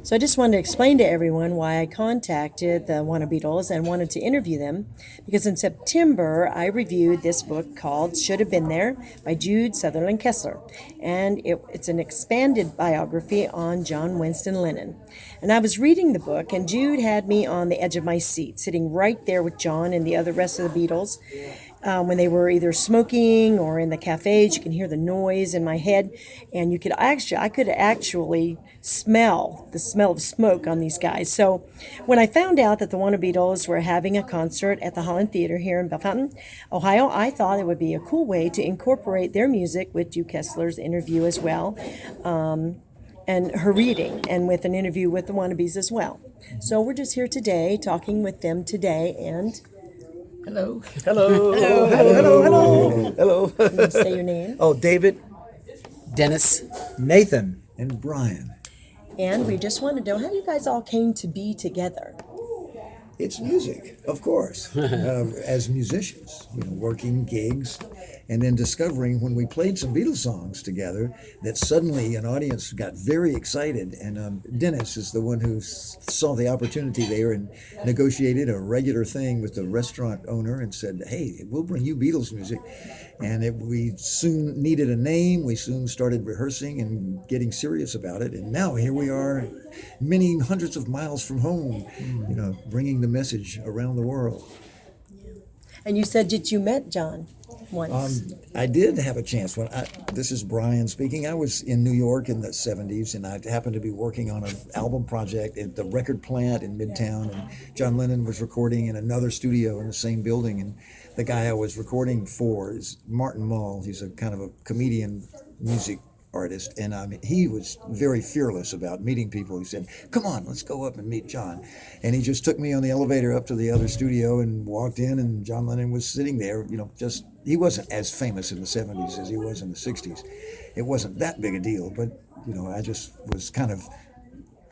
So I just wanted to explain to everyone why I contacted the Wanna Beatles and wanted to interview them, because in September I reviewed this book called Should Have Been There by Jude Sutherland Kessler, and it's an expanded biography on John Winston Lennon. And I was reading the book, and Jude had me on the edge of my seat, sitting right there with John and the other rest of the Beatles. When they were either smoking or in the cafes, you can hear the noise in my head, and I could actually smell the smell of smoke on these guys. So when I found out that the Wanna Beatles were having a concert at the Holland Theater here in Bellefontaine, Ohio, I thought it would be a cool way to incorporate their music with Duke Kessler's interview as well, and her reading, and with an interview with the Wannabes as well. So we're just here today, talking with them today, and Hello. Hello. hello, Hello. hello. Hello. Can you say your name? Oh, David. Dennis. Nathan and Brian. And we just want to know how you guys all came to be together. It's music, of course, as musicians, working gigs, and then discovering when we played some Beatles songs together that suddenly an audience got very excited. And Dennis is the one who saw the opportunity there and negotiated a regular thing with the restaurant owner and said, hey, we'll bring you Beatles music. And we soon needed a name. We soon started rehearsing and getting serious about it. And now here we are, many hundreds of miles from home, bringing the message around the world. And you said that you met John once. I did have a chance. This is Brian speaking. I was in New York in the 70s, and I happened to be working on an album project at the record plant in Midtown, and John Lennon was recording in another studio in the same building, and the guy I was recording for is Martin Mull. He's a kind of a comedian music artist, and he was very fearless about meeting people. He said, come on, let's go up and meet John. And he just took me on the elevator up to the other studio and walked in, and John Lennon was sitting there, he wasn't as famous in the 70s as he was in the 60s. It wasn't that big a deal, but, I just was kind of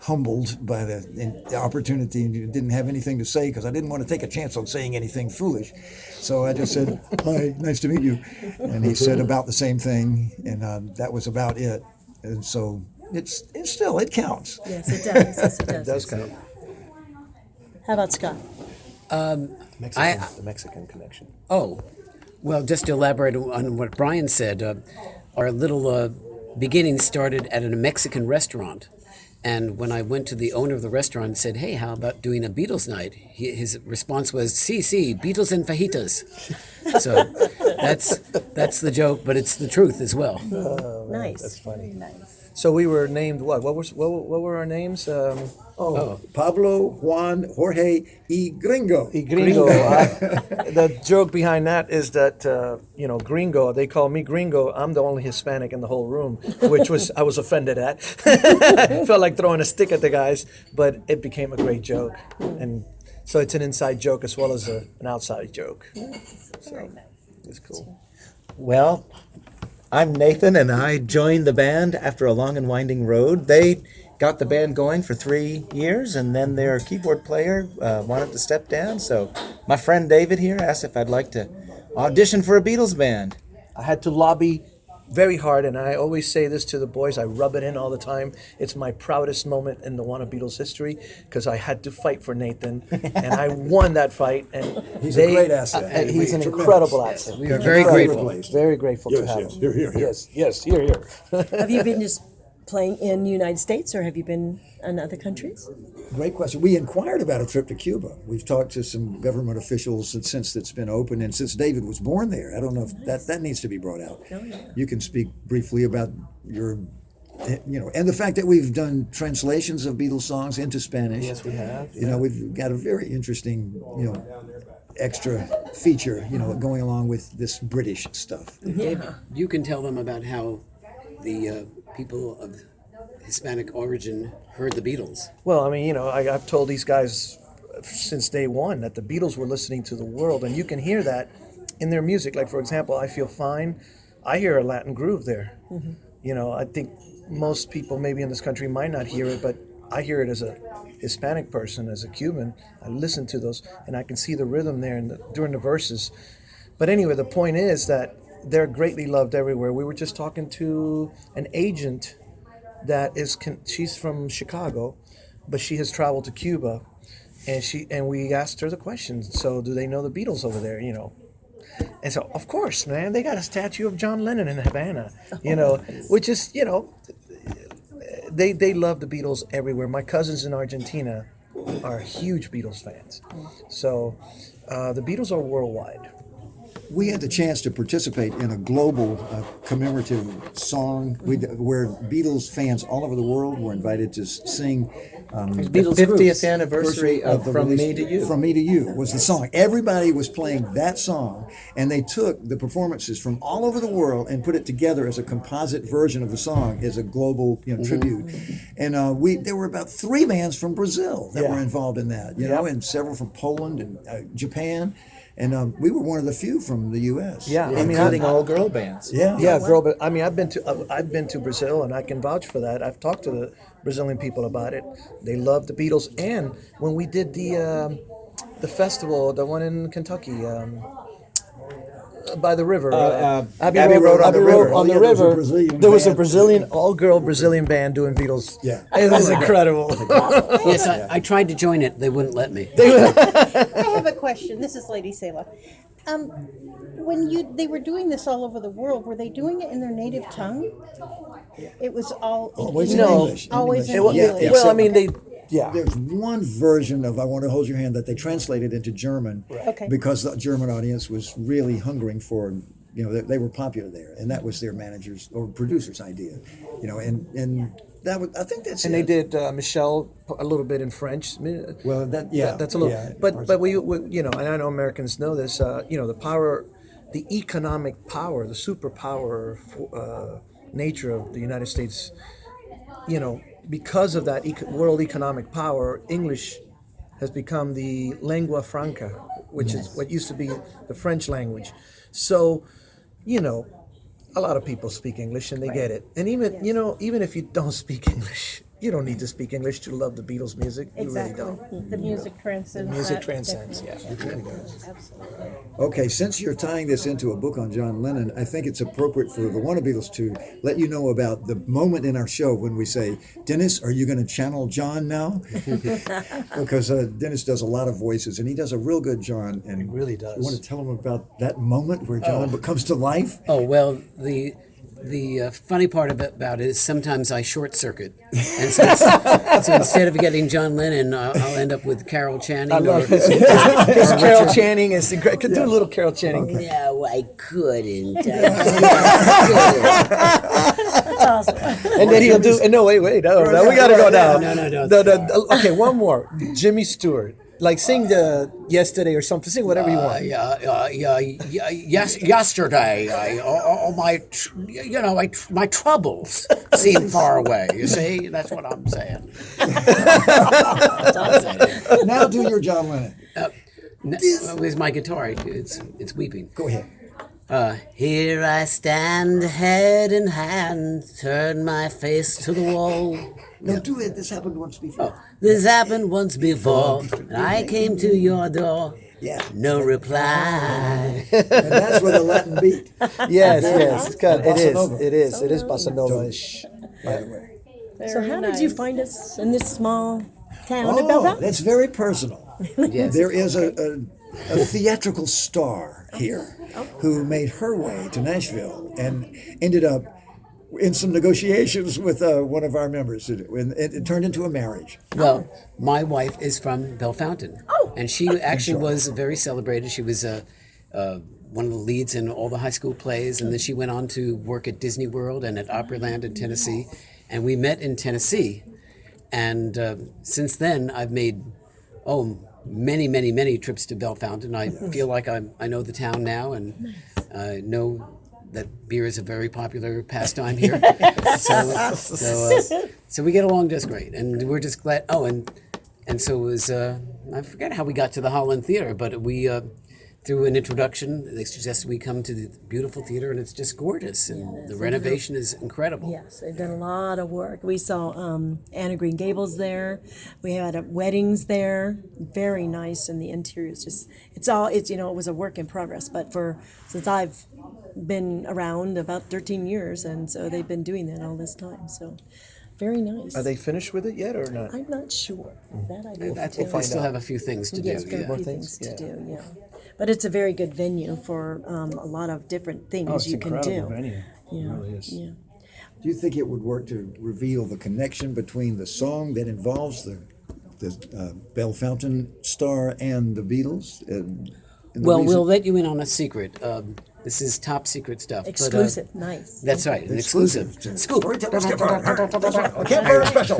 humbled by the opportunity, and didn't have anything to say because I didn't want to take a chance on saying anything foolish. So I just said, hi, nice to meet you. And he said about the same thing, and that was about it. And so it counts. Yes, it does. Yes, it does. It does count. How about Scott? The Mexican connection. Oh, well, just to elaborate on what Brian said, our little beginning started at a Mexican restaurant. And when I went to the owner of the restaurant and said, hey, how about doing a Beatles night? His response was, sí, Beatles and fajitas. So that's the joke, but it's the truth as well. Nice. That's funny. Nice. So we were named what? What were our names? Pablo, Juan, Jorge, y Gringo. Y Gringo. The joke behind that is that Gringo. They call me Gringo. I'm the only Hispanic in the whole room, which I was offended at. Felt like throwing a stick at the guys, but it became a great joke, and so it's an inside joke as well as an outside joke. Very nice. It's cool. Well, I'm Nathan, and I joined the band after a long and winding road. They got the band going for 3 years, and then their keyboard player wanted to step down. So my friend David here asked if I'd like to audition for a Beatles band. I had to lobby very hard, and I always say this to the boys. I rub it in all the time. It's my proudest moment in the Wanna Beatles history because I had to fight for Nathan, and I won that fight. And He's a great asset. He's an incredible asset. We are very grateful. Very grateful to have him. Here. Yes, here. Have you been just playing in the United States, or have you been in other countries? Great question. We inquired about a trip to Cuba. We've talked to some government officials since it's been open, and since David was born there. I don't know if that needs to be brought out. Oh, yeah. You can speak briefly about your, and the fact that we've done translations of Beatles songs into Spanish. Yes, we have. We've got a very interesting, extra feature, going along with this British stuff. David, you can tell them about how the people of Hispanic origin heard the Beatles. Well, I've told these guys since day one that the Beatles were listening to the world, and you can hear that in their music. Like, for example, I Feel Fine, I hear a Latin groove there. Mm-hmm. I think most people maybe in this country might not hear it, but I hear it as a Hispanic person, as a Cuban. I listen to those, and I can see the rhythm there during the verses. But anyway, the point is that they're greatly loved everywhere. We were just talking to an agent that she's from Chicago, but she has traveled to Cuba, and we asked her the question. So, do they know the Beatles over there? And so, of course, man, they got a statue of John Lennon in Havana. Which is they love the Beatles everywhere. My cousins in Argentina are huge Beatles fans. So, the Beatles are worldwide. We had the chance to participate in a global commemorative song where Beatles fans all over the world were invited to sing. The Beatles 50th groups. anniversary of the From release- Me to You. From Me to You was the song. Everybody was playing that song, and they took the performances from all over the world and put it together as a composite version of the song, as a global tribute. And there were about 3 bands from Brazil that Yeah. were involved in that, Yep. and several from Poland and Japan. And we were one of the few from the U.S. Yeah, I mean, Including all girl bands. Yeah, girl, but I mean, I've been to Brazil, and I can vouch for that. I've talked to the Brazilian people about it. They love the Beatles, and when we did the festival, the one in Kentucky, by the river, Abbey Road on the river. Oh, yeah, there was a Brazilian There was a band. Brazilian, all-girl Brazilian band doing Beatles. Yeah. It was incredible. Yes, I tried to join it. They wouldn't let me. I have a question. This is Lady Selah. When they were doing this all over the world, were they doing it in their native tongue? It was all Always in No. English. always in English. English. Well, I mean, yeah. There's one version of "I Want to Hold Your Hand" that they translated into German, Okay. because the German audience was really hungering for, they were popular there, and that was their manager's or producer's idea, and that was, I think that's And it. they did Michelle a little bit in French. I mean, Well, that's a little. yeah, but we and I know Americans know this. The power, the economic power, the superpower nature of the United States. Because of that world economic power, English has become the lingua franca, which is what used to be the French language. So, a lot of people speak English and they get it. And even if you don't speak English, you don't need to speak English to love the Beatles music. You Exactly. really don't. The music transcends. The music that, transcends, definitely. yeah, it really does. Absolutely. Okay, since you're tying this into a book on John Lennon, I think it's appropriate for the Wanna Beatles to let you know about the moment in our show when we say, "Dennis, are you going to channel John now?" Because Dennis does a lot of voices, and he does a real good John. And He really does. You want to tell him about that moment where John comes to life? Oh, well, the funny part about it is sometimes I short circuit, and so instead of getting John Lennon, I'll end up with Carol Channing. I love his Carol Channing is great. Could do a little Carol Channing. No, I couldn't. That's awesome. And then he'll do. No, wait. No, we gotta go down. No. Okay, one more. Jimmy Stewart. Like sing the Yesterday or something. Sing whatever you want. Yesterday, my troubles seem far away. You see, that's what I'm saying. Now do your John Lennon. With my guitar, it's weeping. Go ahead. Here I stand, head in hand, turn my face to the wall. No, do it. This happened once before. This happened once before, and I came to your door. Yeah. No reply. And that's with a Latin beat, Yes. It's got, Bossa Nova. it is bossa nova-ish. by the way. So how did you find us in this small town of Oh, Belfast? that's very personal. Yes. There is a theatrical star here who made her way to Nashville and ended up in some negotiations with one of our members. It turned into a marriage. Well, my wife is from Bellefontaine, and she actually was very celebrated. She was one of the leads in all the high school plays, and then she went on to work at Disney World and at Opryland in Tennessee. And we met in Tennessee, and since then I've made many trips to Bellefontaine. I feel like I know the town now, and know that beer is a very popular pastime here. So we get along just great, and we're just glad. Oh, and so it was. I forget how we got to the Holland Theater, but we through an introduction, they suggested we come to the beautiful theater, and it's just gorgeous, and the renovation is incredible. Yes, they've done a lot of work. We saw Anna Green Gables there. We had weddings there. Very nice, and the interior is just it was a work in progress. But since I've been around about 13 years, and so they've been doing that all this time. So Very nice. Are they finished with it yet or not? I'm not sure. That I I don't think know. they still have a few things to Yes, do. got a Yeah. few things? things to Yeah. do, yeah. But it's a very good venue for a lot of different things Oh, it's you can incredible do. venue. Yeah, It really is. yeah. Do you think it would work to reveal the connection between the song that involves the Bell Fountain star and the Beatles? And the Well, reason- we'll let you in on a secret. This is top secret stuff. but, Exclusive, nice. That's right, an exclusive. Scoop. Storytellers Campfire. That's right. A campfire special.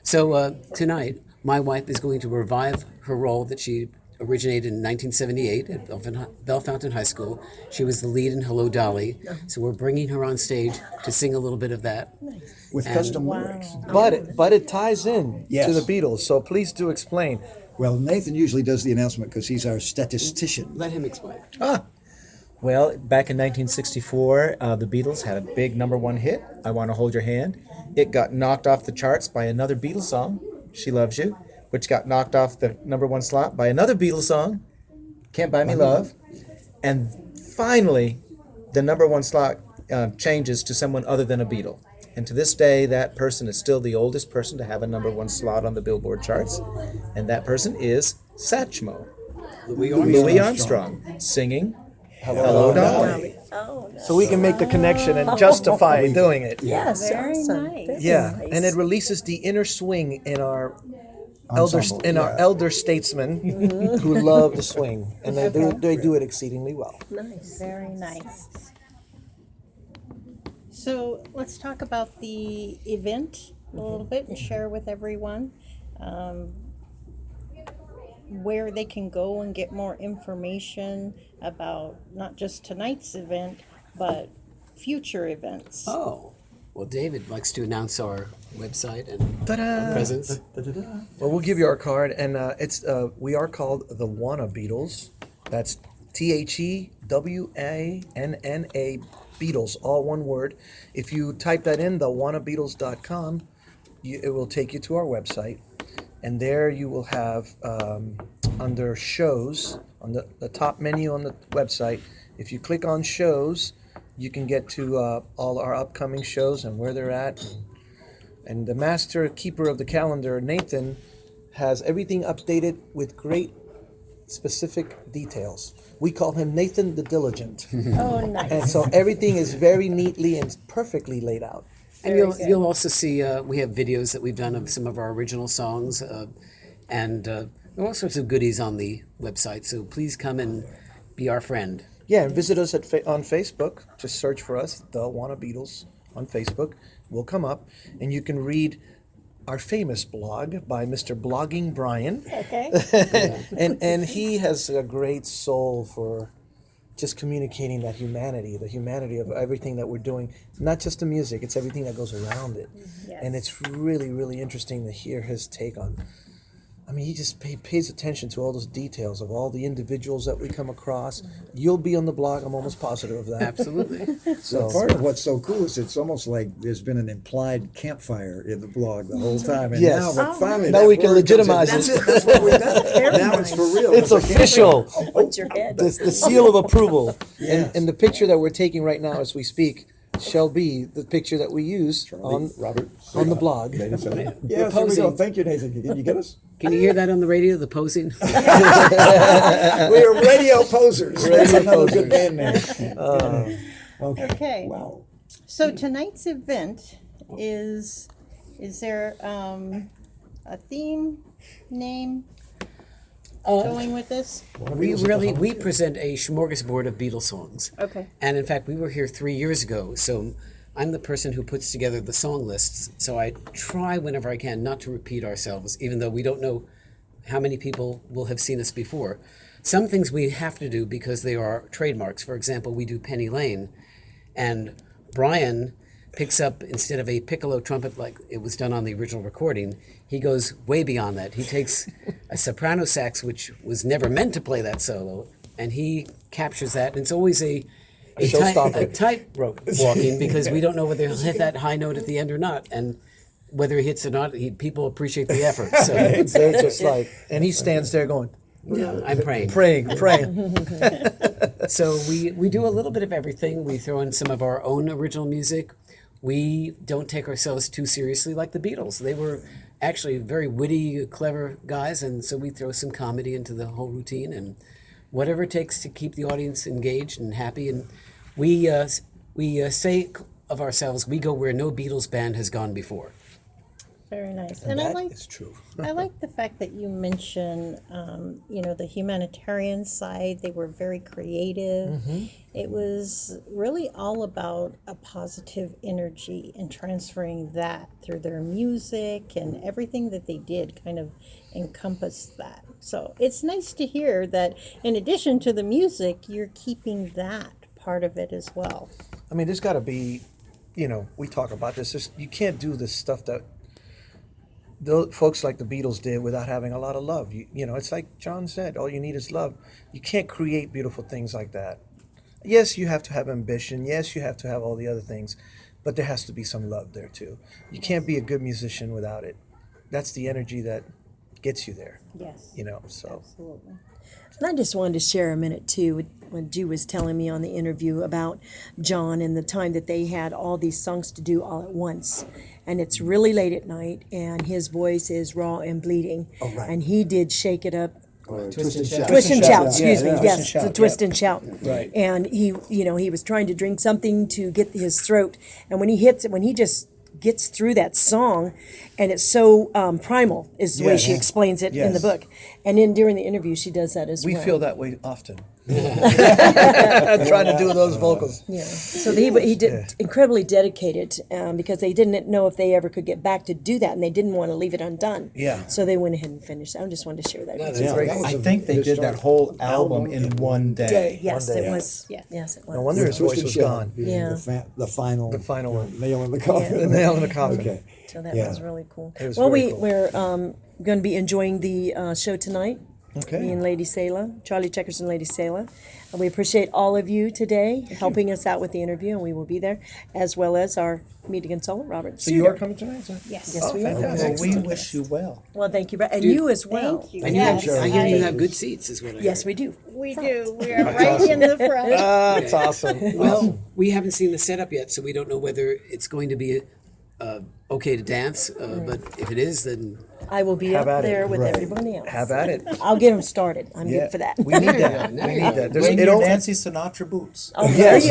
So tonight, my wife is going to revive her role that she originated in 1978 at Bell Fountain High School. She was the lead in Hello, Dolly. So we're bringing her on stage to sing a little bit of that. With custom lyrics. But it ties in Yes. to the Beatles, so please do explain. Well, Nathan usually does the announcement because he's our statistician. Let him explain. Well, back in 1964, the Beatles had a big #1 hit, I Want to Hold Your Hand. It got knocked off the charts by another Beatles song, She Loves You, which got knocked off the #1 slot by another Beatles song, Can't Buy Me Love. And finally, the #1 slot changes to someone other than a Beatle. And to this day, that person is still the oldest person to have a #1 slot on the Billboard charts. And that person is Satchmo, Louis Armstrong, singing Hello, Dolly. Oh, no. So we can make the connection and justify doing it. Yes, Very awesome. nice. Very Yeah, nice. and it releases the inner swing in our Ensemble, our elder statesmen who love to swing, and they do it exceedingly well. Nice. Very nice. So let's talk about the event a little bit and share with everyone where they can go and get more information about not just tonight's event, but future events. Oh, well, David likes to announce our website and Ta-da! presence. Well, we'll give you our card, and we are called the Wanna Beatles. That's TheWanna Beatles, all one word. If you type that in, thewannabeatles.com, it will take you to our website, and there you will have under shows on the top menu on the website. If you click on shows, you can get to all our upcoming shows and where they're at. And the master keeper of the calendar, Nathan, has everything updated with great specific details. We call him Nathan the Diligent. Oh, nice. And so everything is very neatly and perfectly laid out. And you'll also see we have videos that we've done of some of our original songs, and there are all sorts of goodies on the website. So please come and be our friend. Yeah, and visit us on Facebook. Just search for us, the Wanna Beatles, on Facebook. We'll come up, and you can read our famous blog by Mr. Blogging Brian. Okay. And he has a great soul for just communicating that humanity, the humanity of everything that we're doing. Not just the music, it's everything that goes around it. Yes. And it's really, really interesting to hear his take on. I mean, he just pays attention to all those details of all the individuals that we come across. You'll be on the blog, I'm almost positive of that. Absolutely. So, Part of what's so cool is it's almost like there's been an implied campfire in the blog the whole time. And Yes. now, finally, Now that we can word comes in. legitimize That's it. it. That's what we've done. Now it's for real. it's a campfire. official. What's your head? The seal of approval. Yes. And the picture that we're taking right now as we speak shall be the picture that we use Robert. on the blog. Yes, here we go. posing. Thank you, Nathan. Can you get us? Can you hear that on the radio, the posing? We are radio posers. That's another good band name. Okay. Wow. So tonight's event is there a theme name going with this? We present a smorgasbord of Beatles songs. Okay. And in fact, we were here 3 years ago, so I'm the person who puts together the song lists. So I try whenever I can not to repeat ourselves, even though we don't know how many people will have seen us before. Some things we have to do because they are trademarks. For example, we do Penny Lane, and Brian picks up, instead of a piccolo trumpet like it was done on the original recording, he goes way beyond that. He takes a soprano sax, which was never meant to play that solo, and he captures that. And it's always a showstopper. tightrope walking because we don't know whether he'll hit that high note at the end or not. And whether he hits it or not, people appreciate the effort. So They're just like, and he stands there going, I'm praying. praying. So we do a little bit of everything. We throw in some of our own original music. we don't take ourselves too seriously like the Beatles. They were actually very witty, clever guys, and so we throw some comedy into the whole routine and whatever it takes to keep the audience engaged and happy. And we say of ourselves, we go where no Beatles band has gone before. Very nice. And I That like is true. I like the fact that you mention, the humanitarian side. They were very creative. It was really all about a positive energy and transferring that through their music, and everything that they did kind of encompassed that. So it's nice to hear that in addition to the music, you're keeping that part of it as well. I mean, there's got to be, we talk about this. You can't do this stuff that folks like the Beatles did without having a lot of love. It's like John said, all you need is love. You can't create beautiful things like that. Yes, you have to have ambition. Yes, you have to have all the other things, but there has to be some love there too. You can't be a good musician without it. That's the energy that gets you there. Yes. So. Absolutely. And I just wanted to share a minute too when Ju was telling me on the interview about John and the time that they had all these songs to do all at once. And it's really late at night, and his voice is raw and bleeding. Oh, right. And he did Shake It Up. Or Twist and Shout. Twist and Shout, excuse me. Yeah, Twist and Yes, Shout, the Twist yeah. and Shout. Right. And he was trying to drink something to get his throat. And when he just gets through that song, and it's so primal, is the way she Yes. explains it in the Yes. book. And then during the interview, she does that as We well. feel that way often. Trying to do those vocals. Yeah. So he did incredibly dedicated because they didn't know if they ever could get back to do that, and they didn't want to leave it undone. Yeah. So they went ahead and finished. I just wanted to share that. with you. Yeah, great- that was I a think they did historic that whole album in one day. Yes, One day. it was. Yeah. Yes, it was. No wonder his Twist voice and was Shout gone. being Yeah. the final one. nail in the coffin. The nail in the coffin. Okay. So that Yeah. was really cool. It was Well, very cool. we're going to be enjoying the show tonight. Okay. Me and Lady Sela, Charlie Checkers and Lady Sela. And we appreciate all of you today helping us out with the interview, and we will be there, as well as our media consultant, Robert So you Suter. are coming tonight, sir? Yes. Yes, we are. fantastic. Well, we wish you well. Well, thank you, and you as well. Thank you. And Yes, I hear you I- have good seats, is what I Yes, heard. we do. we do. We are right in the front. That's awesome. Well, we haven't seen the setup yet, so we don't know whether it's going to be okay to dance. But if it is, then I will be Have up at it. there with Right. everybody else. Have at it. I'll get them started. I'm Yeah. good for that. We need There you that. go. There We you need go. that. Bring It your al- Nancy Sinatra boots. Oh, Yes.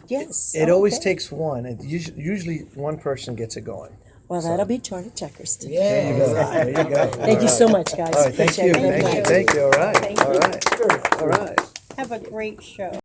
yes. It always Okay. takes one. Usually one person gets it going. Well, that'll be Charlie Checkers today. There you go. There you go. Thank you so much, guys. All right. Thank Appreciate you. it very Thank you. much. Thank you. All right. Thank All you. right. All right. Have a great show.